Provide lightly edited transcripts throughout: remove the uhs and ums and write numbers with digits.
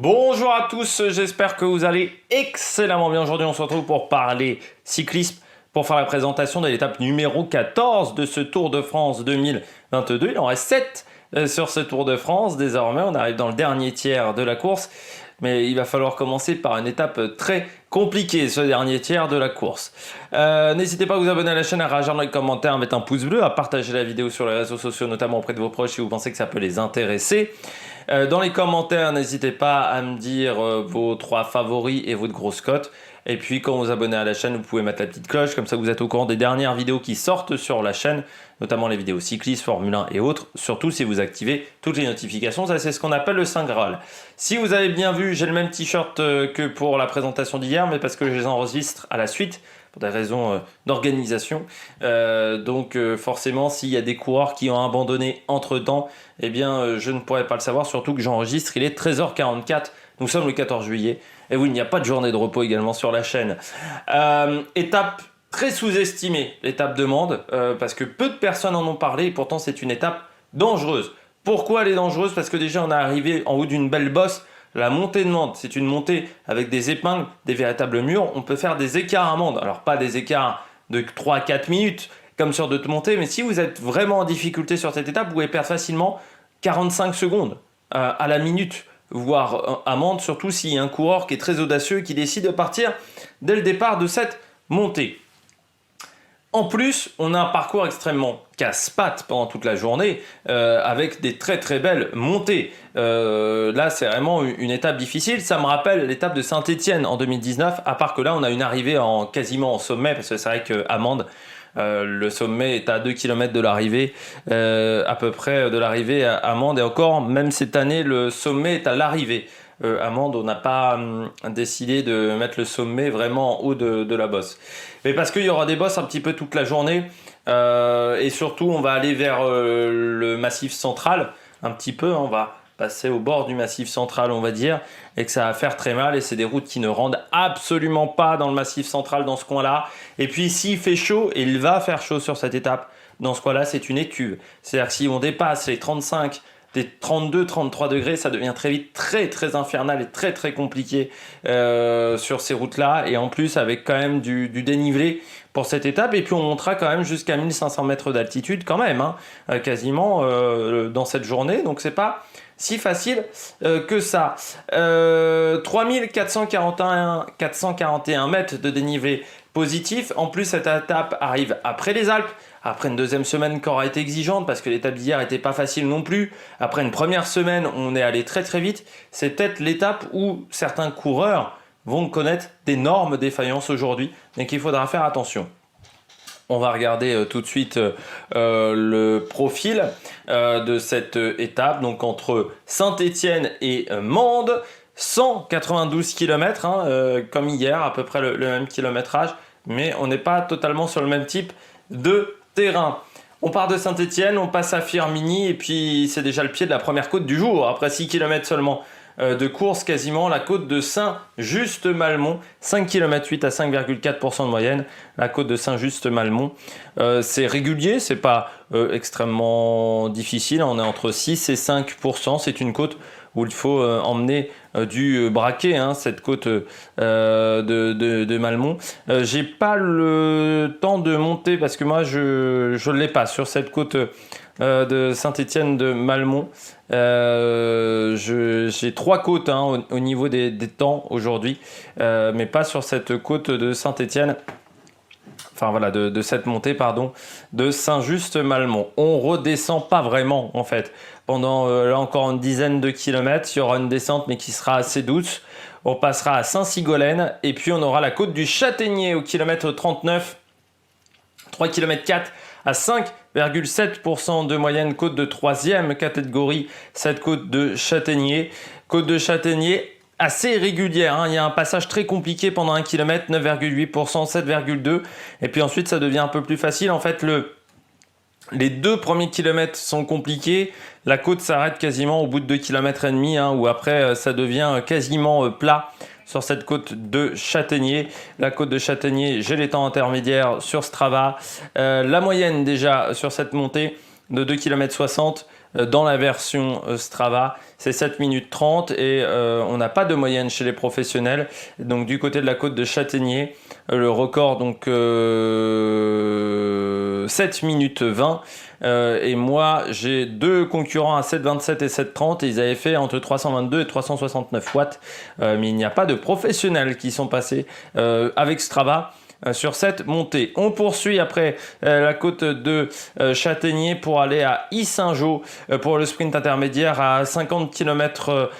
Bonjour à tous, j'espère que vous allez excellemment bien. Aujourd'hui, on se retrouve pour parler cyclisme, pour faire la présentation de l'étape numéro 14 de ce Tour de France 2022. Il en reste 7 sur ce Tour de France. Désormais, on arrive dans le dernier tiers de la course, mais il va falloir commencer par une étape très compliquée, ce dernier tiers de la course. N'hésitez pas à vous abonner à la chaîne, à réagir dans les commentaires, à mettre un pouce bleu, à partager la vidéo sur les réseaux sociaux, notamment auprès de vos proches si vous pensez que ça peut les intéresser. Dans les commentaires, n'hésitez pas à me dire vos 3 favoris et votre grosse cote. Et puis quand vous abonnez à la chaîne, vous pouvez mettre la petite cloche, comme ça vous êtes au courant des dernières vidéos qui sortent sur la chaîne, notamment les vidéos cyclistes, Formule 1 et autres, surtout si vous activez toutes les notifications, ça c'est ce qu'on appelle le Saint Graal. Si vous avez bien vu, j'ai le même t-shirt que pour la présentation d'hier, mais parce que je les enregistre à la suite, pour des raisons d'organisation. Donc forcément, s'il y a des coureurs qui ont abandonné entre-temps, eh bien je ne pourrais pas le savoir, surtout que j'enregistre, il est 13h44, nous sommes le 14 juillet, et oui, il n'y a pas de journée de repos également sur la chaîne. Étape très sous-estimée, l'étape de Mende, parce que peu de personnes en ont parlé, et pourtant c'est une étape dangereuse. Pourquoi elle est dangereuse? Parce que déjà on est arrivé en haut d'une belle bosse. La montée de Mende, c'est une montée avec des épingles, des véritables murs. On peut faire des écarts à Mende. Alors pas des écarts de 3 à 4 minutes comme sur d'autres montées, mais si vous êtes vraiment en difficulté sur cette étape, vous pouvez perdre facilement 45 secondes à la minute, voire à Mende, surtout s'il y a un coureur qui est très audacieux et qui décide de partir dès le départ de cette montée. En plus, on a un parcours extrêmement casse-pattes pendant toute la journée, avec des très très belles montées. Là, c'est vraiment une étape difficile. Ça me rappelle l'étape de Saint-Étienne en 2019, à part que là, on a une arrivée quasiment en sommet, parce que c'est vrai qu'à Mende, le sommet est à 2 km de l'arrivée, à peu près de l'arrivée à Mende. Et encore, même cette année, le sommet est à l'arrivée. À Mende, on n'a pas décidé de mettre le sommet vraiment en haut de la bosse. Mais parce qu'il y aura des bosses un petit peu toute la journée. Et surtout, on va aller vers le massif central un petit peu. On va passer au bord du massif central, on va dire. Et que ça va faire très mal. Et c'est des routes qui ne rendent absolument pas dans le massif central, dans ce coin-là. Et puis, s'il fait chaud, et il va faire chaud sur cette étape, dans ce coin-là, c'est une écuve. C'est-à-dire que si on dépasse les 35... des 32-33 degrés, ça devient très vite très très infernal et très très compliqué sur ces routes-là. Et en plus, avec quand même du dénivelé pour cette étape. Et puis, on montera quand même jusqu'à 1500 mètres d'altitude quand même, hein, quasiment dans cette journée. Donc, c'est pas si facile que ça. 3441 mètres de dénivelé positif. En plus, cette étape arrive après les Alpes. Après une deuxième semaine qui aura été exigeante parce que l'étape d'hier n'était pas facile non plus. Après une première semaine, on est allé très très vite. C'est peut-être l'étape où certains coureurs vont connaître d'énormes défaillances aujourd'hui. Donc il faudra faire attention. On va regarder tout de suite le profil de cette étape. Donc entre Saint-Étienne et Mende, 192 km, comme hier, à peu près le même kilométrage. Mais on n'est pas totalement sur le même type de terrain. On part de Saint-Étienne, on passe à Firminy et puis c'est déjà le pied de la première côte du jour. Après 6 km seulement de course, quasiment la côte de Saint-Just-Malmont, 5 km 8 à 5,4% de moyenne. La côte de Saint-Just-Malmont, c'est régulier, c'est pas extrêmement difficile. On est entre 6 et 5%. C'est une côte où il faut emmener du braquet, hein, cette côte de Malmont. J'ai pas le temps de monter parce que moi je l'ai pas sur cette côte de Saint-Étienne de Malmont. J'ai 3 côtes, hein, au niveau des temps aujourd'hui, mais pas sur cette côte de Saint-Étienne. Enfin voilà, de cette montée, pardon, de Saint-Just-Malmont. On redescend pas vraiment en fait. Pendant là encore une dizaine de kilomètres, il y aura une descente mais qui sera assez douce. On passera à Saint-Sigolène et puis on aura la côte du Châtaignier au kilomètre 39, 3 km 4 à 5,7% de moyenne, côte de 3e catégorie, cette côte de Châtaignier. Côte de Châtaignier assez régulière, hein. Il y a un passage très compliqué pendant 1 km, 9,8%, 7,2%. Et puis ensuite, ça devient un peu plus facile. En fait, les 2 premiers kilomètres sont compliqués. La côte s'arrête quasiment au bout de 2,5 km, hein, où après, ça devient quasiment plat sur cette côte de Châtaignier. La côte de Châtaignier, j'ai les temps intermédiaires sur Strava. La moyenne déjà sur cette montée de 2,60 km, dans la version Strava, c'est 7 minutes 30 et on n'a pas de moyenne chez les professionnels. Donc du côté de la côte de Châtaignier, le record donc 7 minutes 20 et moi j'ai deux concurrents à 7,27 et 7,30 et ils avaient fait entre 322 et 369 watts, mais il n'y a pas de professionnels qui sont passés avec Strava sur cette montée. On poursuit après la côte de Châtaignier pour aller à Yssingeaux pour le sprint intermédiaire à 50 km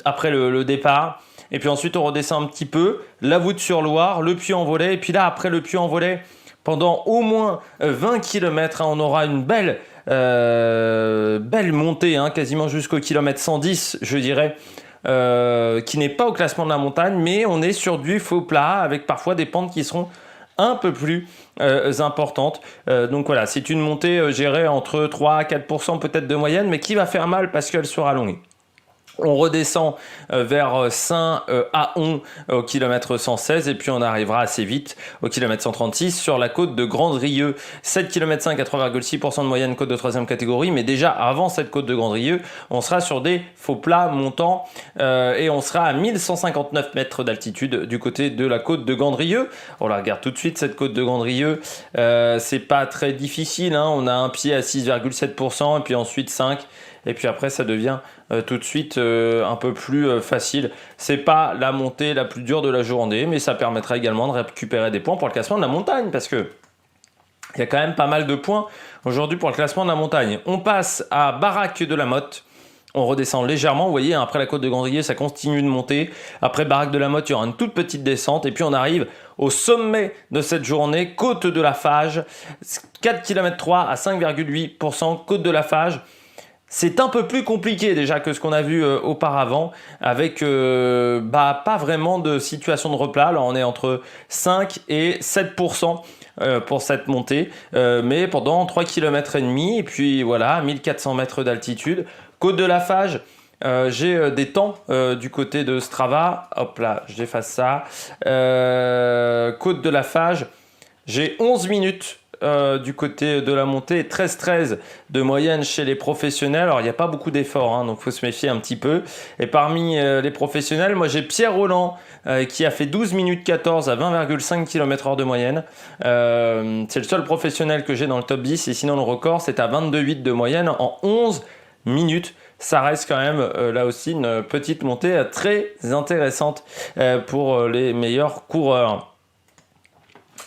après le départ. Et puis ensuite on redescend un petit peu, la Voûte-sur-Loire, le Puy-en-Velay, et puis là après le Puy-en-Velay, pendant au moins 20 km, on aura une belle montée, quasiment jusqu'au kilomètre 110, je dirais, qui n'est pas au classement de la montagne, mais on est sur du faux plat, avec parfois des pentes qui seront un peu plus importantes. Donc voilà, c'est une montée gérée entre 3 à 4% peut-être de moyenne, mais qui va faire mal parce qu'elle sera longue. On redescend vers Saint-Ahon au kilomètre 116 et puis on arrivera assez vite au kilomètre 136 sur la côte de Grandrieux. 7 km 5 à 3,6% de moyenne, côte de 3e catégorie, mais déjà avant cette côte de Grandrieux, on sera sur des faux plats montants et on sera à 1159 mètres d'altitude du côté de la côte de Grandrieux. On la regarde tout de suite, cette côte de Grandrieux. C'est pas très difficile, on a un pied à 6,7% et puis ensuite 5%. Et puis après, ça devient tout de suite un peu plus facile. C'est pas la montée la plus dure de la journée, mais ça permettra également de récupérer des points pour le classement de la montagne, parce que il y a quand même pas mal de points aujourd'hui pour le classement de la montagne. On passe à Baraque de la Motte. On redescend légèrement, vous voyez, après la côte de Grandrieux, ça continue de monter. Après Baraque de la Motte, il y aura une toute petite descente. Et puis on arrive au sommet de cette journée, côte de la Fage. 4 km 3 à 5,8%, côte de la Fage. C'est un peu plus compliqué déjà que ce qu'on a vu auparavant, avec pas vraiment de situation de replat. Alors on est entre 5 et 7% pour cette montée, mais pendant 3 km et demi, et puis voilà, 1400 mètres d'altitude. Côte de la Fage, j'ai des temps du côté de Strava. Hop là, j'efface ça. Côte de la Fage, j'ai 11 minutes du côté de la montée, 13-13 de moyenne chez les professionnels. Alors il n'y a pas beaucoup d'efforts, donc il faut se méfier un petit peu. Et parmi les professionnels, moi j'ai Pierre Rolland qui a fait 12 minutes 14 à 20,5 km/h de moyenne. C'est le seul professionnel que j'ai dans le top 10 et sinon le record c'est à 22,8 de moyenne en 11 minutes. Ça reste quand même là aussi une petite montée très intéressante pour les meilleurs coureurs.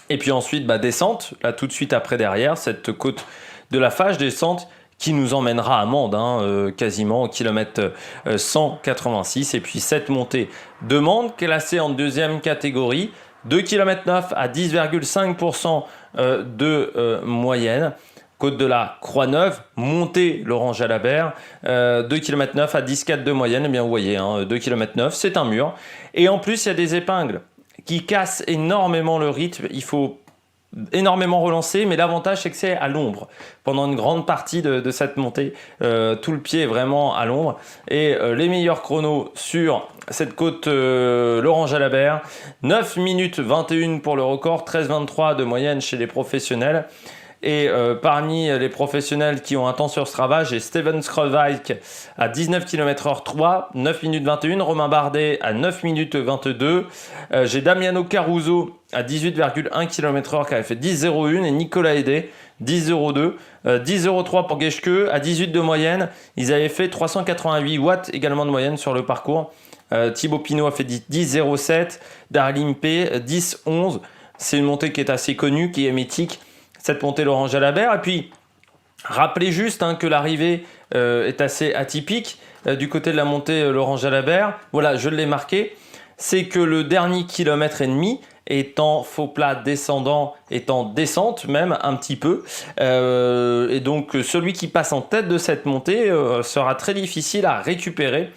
Et puis ensuite, descente, là tout de suite après derrière, cette côte de la Fage, descente qui nous emmènera à Mende, quasiment au kilomètre 186. Et puis cette montée de Mende, classée en deuxième catégorie, 2 km 9 à 10,5% de moyenne. Côte de la Croix-Neuve, montée Laurent Jalabert, 2 km 9 à 10,4 de moyenne. Eh bien vous voyez, 2 km 9, c'est un mur. Et en plus, il y a des épingles qui casse énormément le rythme. Il faut énormément relancer, mais l'avantage c'est que c'est à l'ombre. Pendant une grande partie de cette montée, tout le pied est vraiment à l'ombre. Et les meilleurs chronos sur cette côte Laurent Jalabert, 9 minutes 21 pour le record, 13,23 de moyenne chez les professionnels. Et parmi les professionnels qui ont un temps sur Strava, j'ai Steven Skrovijk à 19 km/h 3, 9 minutes 21, Romain Bardet à 9 minutes 22, j'ai Damiano Caruso à 18,1 km/h qui avait fait 10,01 et Nicolas Hédé 10,02, 10,03 pour Geschke à 18 de moyenne. Ils avaient fait 388 watts également de moyenne sur le parcours. Thibaut Pinot a fait 10,07, Darlim P 10,11. C'est une montée qui est assez connue, qui est mythique. Cette montée Laurent Jalabert. Et puis, rappelez juste que l'arrivée est assez atypique du côté de la montée Laurent Jalabert. Voilà, je l'ai marqué. C'est que le dernier kilomètre et demi est en faux plat descendant, est en descente même un petit peu. Et donc, celui qui passe en tête de cette montée sera très difficile à récupérer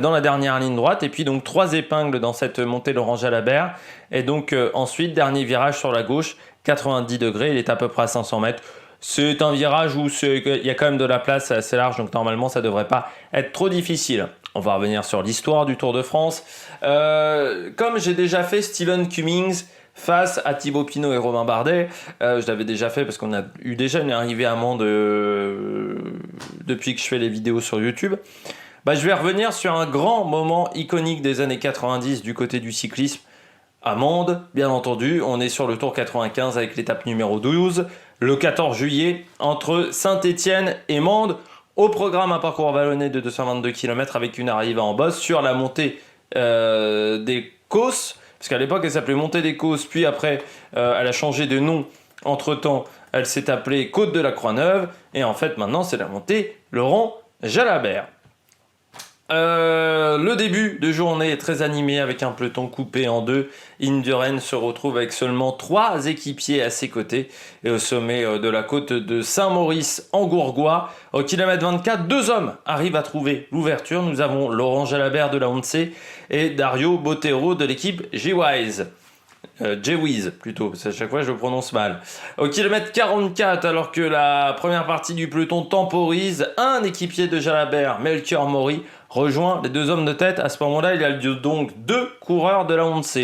dans la dernière ligne droite. Et puis donc 3 épingles dans cette montée Laurent Jalabert. Et donc ensuite, dernier virage sur la gauche, 90 degrés, il est à peu près à 500 mètres. C'est un virage où il y a quand même de la place, c'est assez large, donc normalement ça ne devrait pas être trop difficile. On va revenir sur l'histoire du Tour de France. Comme j'ai déjà fait Stephen Cummings face à Thibaut Pinot et Romain Bardet, je l'avais déjà fait parce qu'on a eu déjà une arrivée à Mende depuis que je fais les vidéos sur YouTube. Je vais revenir sur un grand moment iconique des années 90 du côté du cyclisme. À Mende, bien entendu, on est sur le Tour 95 avec l'étape numéro 12, le 14 juillet, entre Saint-Étienne et Mende. Au programme, un parcours vallonné de 222 km avec une arrivée en bosse sur la montée des Causses, parce qu'à l'époque elle s'appelait Montée des Causses, puis après elle a changé de nom. Entre-temps, elle s'est appelée Côte de la Croix-Neuve, et en fait maintenant c'est la montée Laurent Jalabert. Le début de journée est très animé avec un peloton coupé en deux. Indurain se retrouve avec seulement 3 équipiers à ses côtés, et au sommet de la côte de Saint-Maurice en Gourgois, au kilomètre 24, 2 hommes arrivent à trouver l'ouverture. Nous avons Laurent Jalabert de la ONCE et Dario Botero de l'équipe G-Wise. J-Wiz plutôt, parce qu'à chaque fois je le prononce mal. Au kilomètre 44, alors que la première partie du peloton temporise, un équipier de Jalabert, Melchior Mori, rejoint les 2 hommes de tête. À ce moment-là, il y a donc 2 coureurs de la ONCE.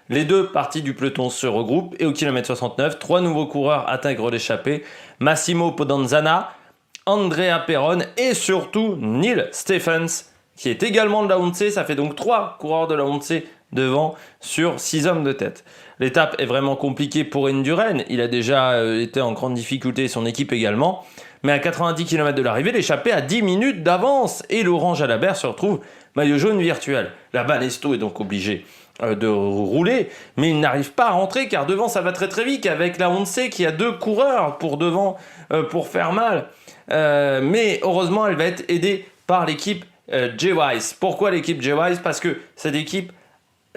Les 2 parties du peloton se regroupent et au kilomètre 69, 3 nouveaux coureurs intègrent l'échappée. Massimo Podanzana, Andrea Perron et surtout Neil Stephens, qui est également de la ONCE. Ça fait donc 3 coureurs de la ONCE devant sur 6 hommes de tête. L'étape est vraiment compliquée pour Indurain. Il a déjà été en grande difficulté, son équipe également. Mais à 90 km de l'arrivée, l'échappée a 10 minutes d'avance et Laurent Jalabert se retrouve maillot jaune virtuel. La Banesto est donc obligé de rouler, mais il n'arrive pas à rentrer car devant ça va très très vite avec la ONCE qui a 2 coureurs pour devant pour faire mal. Mais heureusement, elle va être aidée par l'équipe J-Wise. Pourquoi l'équipe J-Wise? Parce que cette équipe,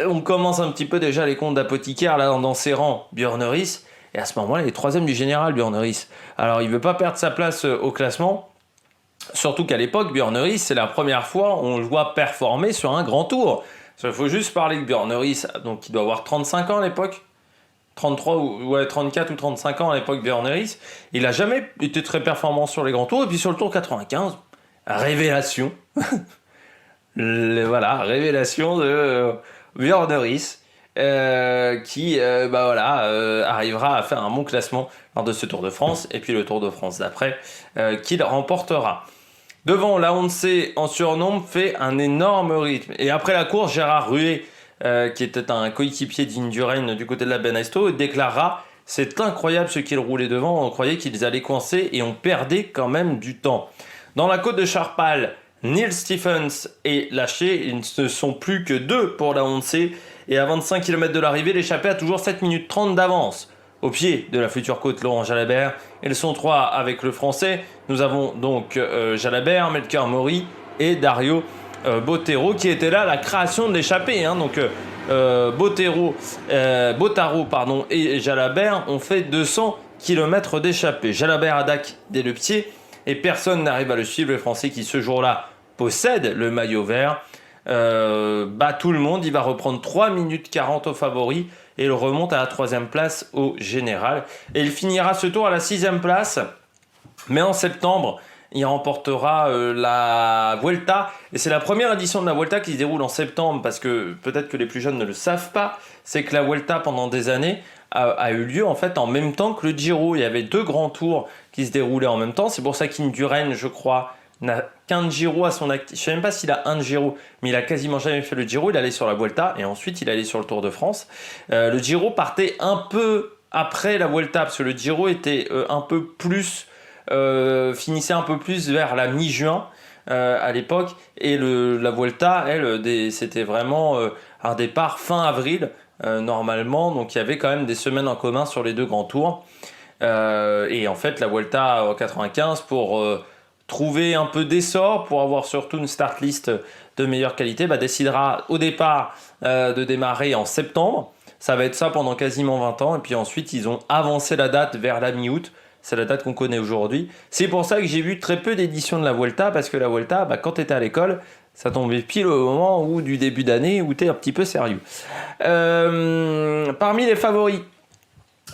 on commence un petit peu déjà les comptes d'apothicaire là dans ses rangs, Björn Riis. Et à ce moment-là, il est 3e du général, Björn Riis. Alors, il ne veut pas perdre sa place au classement. Surtout qu'à l'époque, Björn Riis, c'est la première fois où on le voit performer sur un grand tour. Il faut juste parler de Björn Riis, donc il doit avoir 35 ans à l'époque. 34 ou 35 ans à l'époque, Björn Riis. Il n'a jamais été très performant sur les grands tours. Et puis sur le tour 95, révélation. Révélation de Björn Riis. Qui arrivera à faire un bon classement lors de ce Tour de France et puis le Tour de France d'après qu'il remportera. Devant, la ONCE en surnombre fait un énorme rythme et après la course, Gérard Ruet qui était un coéquipier d'Indurain du côté de la Banesto déclarera: c'est incroyable ce qu'ils roulaient devant, on croyait qu'ils allaient coincer et on perdait quand même du temps. Dans la côte de Charpal, Neil Stephens est lâché, ils ne sont plus que 2 pour la ONCE. Et à 25 km de l'arrivée, l'échappée a toujours 7 minutes 30 d'avance au pied de la future côte Laurent Jalabert. Ils sont 3 avec le français. Nous avons donc Jalabert, Melchior Mori et Dario Botero qui était là à la création de l'échappée. Botaro et Jalabert ont fait 200 km d'échappée. Jalabert attaque dès le pied et personne n'arrive à le suivre. Le français qui ce jour-là possède le maillot vert. Tout le monde, il va reprendre 3 minutes 40 au favori et il remonte à la 3e place au général et il finira ce tour à la 6e place, mais en septembre il remportera la Vuelta et c'est la première édition de la Vuelta qui se déroule en septembre parce que peut-être que les plus jeunes ne le savent pas, c'est que la Vuelta pendant des années a eu lieu en fait en même temps que le Giro. Il y avait 2 grands tours qui se déroulaient en même temps, c'est pour ça qu'Indurain, je crois, n'a qu'un Giro à son actif. Je ne sais même pas s'il a un Giro, mais il a quasiment jamais fait le Giro. Il allait sur la Vuelta et ensuite il allait sur le Tour de France. Le Giro partait un peu après la Vuelta parce que le Giro était un peu plus finissait un peu plus vers la mi-juin à l'époque et la Vuelta, c'était vraiment un départ fin avril normalement. Donc il y avait quand même des semaines en commun sur les 2 grands tours. Et en fait la Vuelta en 95 pour trouver un peu d'essor, pour avoir surtout une start list de meilleure qualité, décidera au départ de démarrer en septembre. Ça va être ça pendant quasiment 20 ans. Et puis ensuite, ils ont avancé la date vers la mi-août. C'est la date qu'on connaît aujourd'hui. C'est pour ça que j'ai vu très peu d'éditions de la Vuelta, parce que la Vuelta, quand tu étais à l'école, ça tombait pile au moment du début d'année où tu es un petit peu sérieux. Parmi les favoris,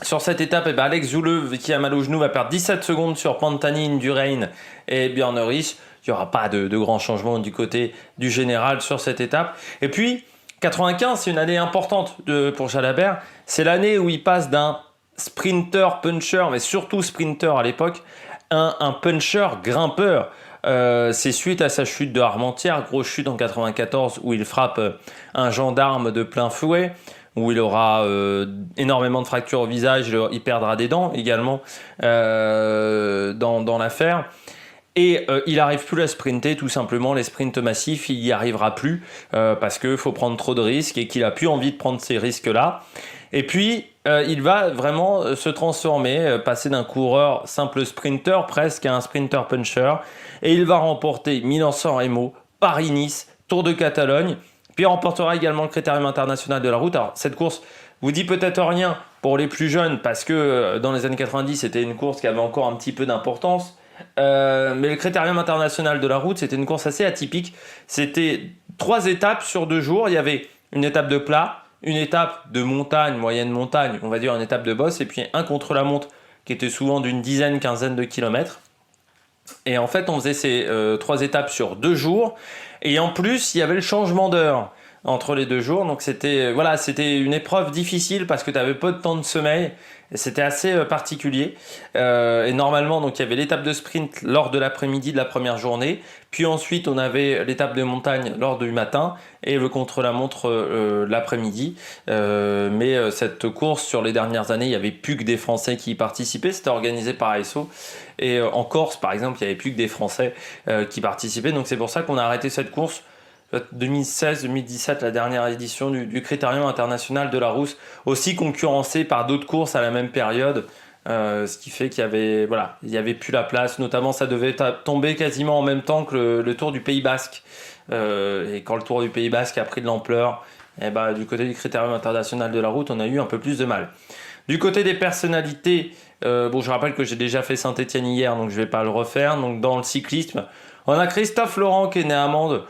sur cette étape, Alex Zoulev, qui a mal au genou, va perdre 17 secondes sur Pantani, Indurain et Björn Riis. Il n'y aura pas de grands changements du côté du général sur cette étape. Et puis, 95, c'est une année importante pour Jalabert. C'est l'année où il passe d'un sprinter, puncher, mais surtout sprinter à l'époque, un puncher grimpeur. C'est suite à sa chute de Armentières, grosse chute en 94 où il frappe un gendarme de plein fouet, où il aura énormément de fractures au visage, il perdra des dents également dans l'affaire. Et il n'arrive plus à sprinter, tout simplement, les sprints massifs, il n'y arrivera plus parce qu'il faut prendre trop de risques et qu'il n'a plus envie de prendre ces risques-là. Et puis, il va vraiment se transformer, passer d'un coureur simple sprinter presque à un sprinter puncher. Et il va remporter Milan-San Remo, Paris-Nice, Tour de Catalogne. Puis il remportera également le Critérium international de la route. Alors, cette course vous dit peut-être rien pour les plus jeunes parce que dans les années 90, c'était une course qui avait encore un petit peu d'importance. Mais le Critérium international de la route, c'était une course assez atypique. C'était 3 étapes sur 2 jours. Il y avait une étape de plat, une étape de montagne, moyenne montagne, on va dire une étape de bosse, et puis un contre-la-montre qui était souvent d'une dizaine, quinzaine de kilomètres. Et en fait, on faisait ces 3 étapes sur 2 jours. Et en plus, il y avait le changement d'heure entre les 2 jours. Donc c'était une épreuve difficile parce que tu avais peu de temps de sommeil. Et c'était assez particulier. Et normalement, donc il y avait l'étape de sprint lors de l'après-midi de la première journée. Puis ensuite, on avait l'étape de montagne lors du matin et le contre-la-montre l'après-midi. Mais cette course, sur les dernières années, il n'y avait plus que des Français qui y participaient. C'était organisé par ASO. Et en Corse, par exemple, il n'y avait plus que des Français qui participaient. Donc c'est pour ça qu'on a arrêté cette course. 2016-2017, la dernière édition du Critérium international de la route, aussi concurrencée par d'autres courses à la même période, ce qui fait qu'il y avait plus la place. Notamment, ça devait tomber quasiment en même temps que le Tour du Pays Basque. Et quand le Tour du Pays Basque a pris de l'ampleur, du côté du Critérium international de la route, on a eu un peu plus de mal. Du côté des personnalités, je rappelle que j'ai déjà fait Saint-Étienne hier, donc je ne vais pas le refaire. Donc dans le cyclisme, on a Christophe Laurent qui est né à Mende,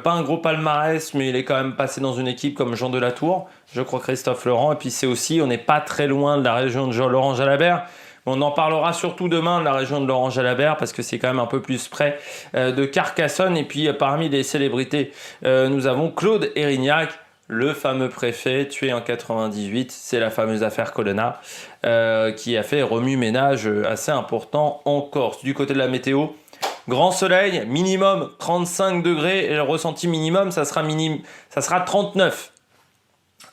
pas un gros palmarès, mais il est quand même passé dans une équipe comme Jean Delatour, je crois Christophe Laurent. Et puis c'est aussi, on n'est pas très loin de la région de Laurent Jalabert. On en parlera surtout demain de la région de Laurent Jalabert parce que c'est quand même un peu plus près de Carcassonne. Et puis parmi les célébrités, nous avons Claude Érignac, le fameux préfet tué en 98, c'est la fameuse affaire Colonna, qui a fait remue-ménage assez important en Corse. Du côté de la météo, grand soleil, minimum 35 degrés, et le ressenti minimum, ça sera 39.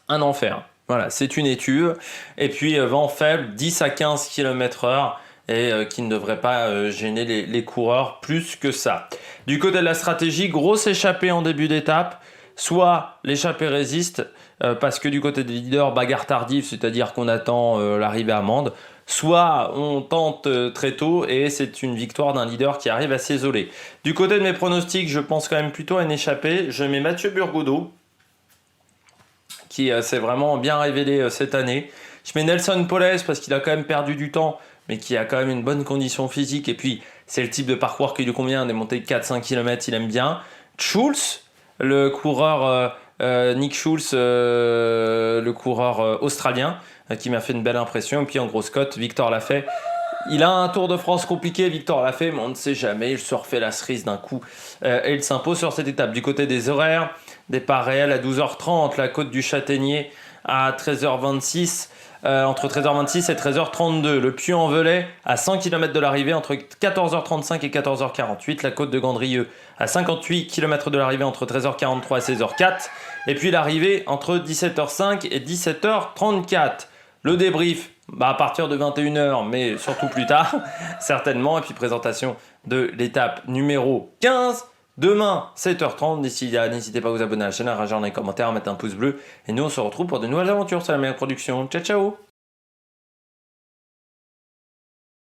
Un enfer. Voilà, c'est une étuve. Et puis vent faible, 10 à 15 km/h, et qui ne devrait pas gêner les coureurs plus que ça. Du côté de la stratégie, grosse échappée en début d'étape. Soit l'échappée résiste, parce que du côté des leaders, bagarre tardive, c'est-à-dire qu'on attend l'arrivée à Mende. Soit on tente très tôt et c'est une victoire d'un leader qui arrive à s'isoler. Du côté de mes pronostics, je pense quand même plutôt à une échappée. Je mets Mathieu Burgodeau, qui s'est vraiment bien révélé cette année. Je mets Nelson Poles parce qu'il a quand même perdu du temps, mais qui a quand même une bonne condition physique. Et puis, c'est le type de parcours qui lui convient, des montées de 4-5 km, il aime bien. Schulz, le coureur Nick Schulz, le coureur australien, qui m'a fait une belle impression. Et puis en grosse cote, Victor Lafay. Il a un Tour de France compliqué, Victor Lafay, mais on ne sait jamais. Il se refait la cerise d'un coup et il s'impose sur cette étape. Du côté des horaires, départ réel à 12h30, la côte du Châtaignier à 13h26. Entre 13h26 et 13h32. Le Puy-en-Velay à 100 km de l'arrivée entre 14h35 et 14h48. La côte de Gandrieux à 58 km de l'arrivée entre 13h43 et 16h04. Et puis l'arrivée entre 17h05 et 17h34. Le débrief à partir de 21h, mais surtout plus tard, certainement. Et puis présentation de l'étape numéro 15. Demain, 7h30. D'ici là, n'hésitez pas à vous abonner à la chaîne, à réagir dans les commentaires, à mettre un pouce bleu. Et nous, on se retrouve pour de nouvelles aventures sur la meilleure production. Ciao, ciao!